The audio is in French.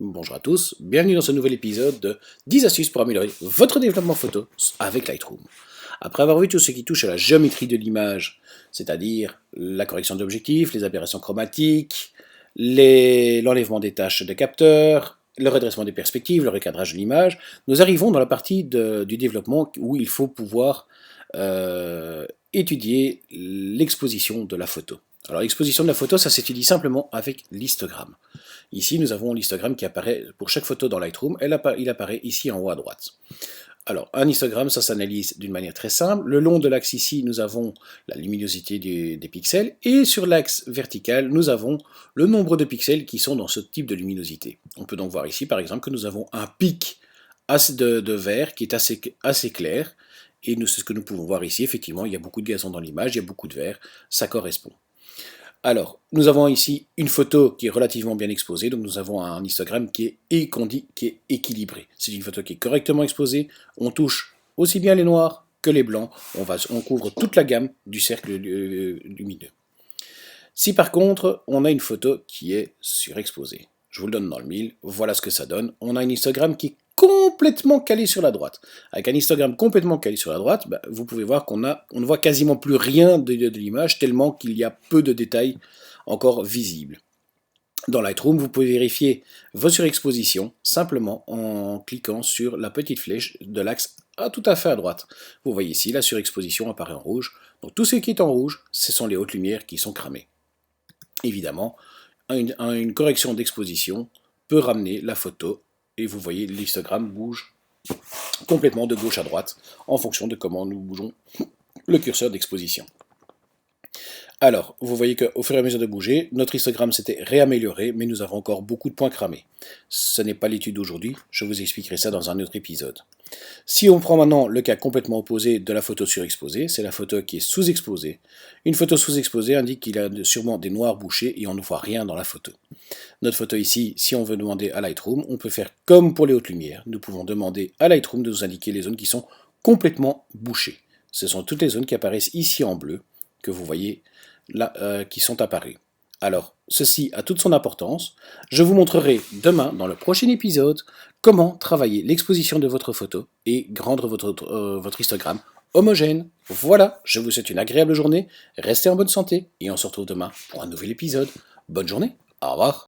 Bonjour à tous, bienvenue dans ce nouvel épisode de 10 astuces pour améliorer votre développement photo avec Lightroom. Après avoir vu tout ce qui touche à la géométrie de l'image, c'est-à-dire la correction d'objectifs, les aberrations chromatiques, l'enlèvement des tâches de capteur, le redressement des perspectives, le recadrage de l'image, nous arrivons dans la partie du développement où il faut pouvoir étudier l'exposition de la photo. Alors l'exposition de la photo, ça s'étudie simplement avec l'histogramme. Ici, nous avons l'histogramme qui apparaît pour chaque photo dans Lightroom. Il apparaît ici en haut à droite. Alors, un histogramme, ça s'analyse d'une manière très simple. Le long de l'axe ici, nous avons la luminosité des pixels. Et sur l'axe vertical, nous avons le nombre de pixels qui sont dans ce type de luminosité. On peut donc voir ici, par exemple, que nous avons un pic de vert qui est assez clair. Et c'est ce que nous pouvons voir ici. Effectivement, il y a beaucoup de gazon dans l'image, il y a beaucoup de vert. Ça correspond. Alors, nous avons ici une photo qui est relativement bien exposée, donc nous avons un histogramme qui est équilibré. C'est une photo qui est correctement exposée, on touche aussi bien les noirs que les blancs, on couvre toute la gamme du cercle lumineux. Si par contre, on a une photo qui est surexposée, je vous le donne dans le mille, voilà ce que ça donne. On a un histogramme qui est complètement calé sur la droite. Avec un histogramme complètement calé sur la droite, vous pouvez voir qu'on ne voit quasiment plus rien de l'image, tellement qu'il y a peu de détails encore visibles. Dans Lightroom, vous pouvez vérifier vos surexpositions simplement en cliquant sur la petite flèche de l'axe tout à fait à droite. Vous voyez ici, la surexposition apparaît en rouge. Donc tout ce qui est en rouge, ce sont les hautes lumières qui sont cramées. Évidemment, une correction d'exposition peut ramener la photo et vous voyez l'histogramme bouge complètement de gauche à droite en fonction de comment nous bougeons le curseur d'exposition. Alors, vous voyez qu'au fur et à mesure de bouger, notre histogramme s'était réamélioré, mais nous avons encore beaucoup de points cramés. Ce n'est pas l'étude d'aujourd'hui, je vous expliquerai ça dans un autre épisode. Si on prend maintenant le cas complètement opposé de la photo surexposée, c'est la photo qui est sous-exposée. Une photo sous-exposée indique qu'il a sûrement des noirs bouchés et on ne voit rien dans la photo. Notre photo ici, si on veut demander à Lightroom, on peut faire comme pour les hautes lumières. Nous pouvons demander à Lightroom de nous indiquer les zones qui sont complètement bouchées. Ce sont toutes les zones qui apparaissent ici en bleu, que vous voyez là, qui sont apparues. Alors, ceci a toute son importance. Je vous montrerai demain, dans le prochain épisode, comment travailler l'exposition de votre photo et rendre votre histogramme homogène. Voilà, je vous souhaite une agréable journée, restez en bonne santé et on se retrouve demain pour un nouvel épisode. Bonne journée, au revoir.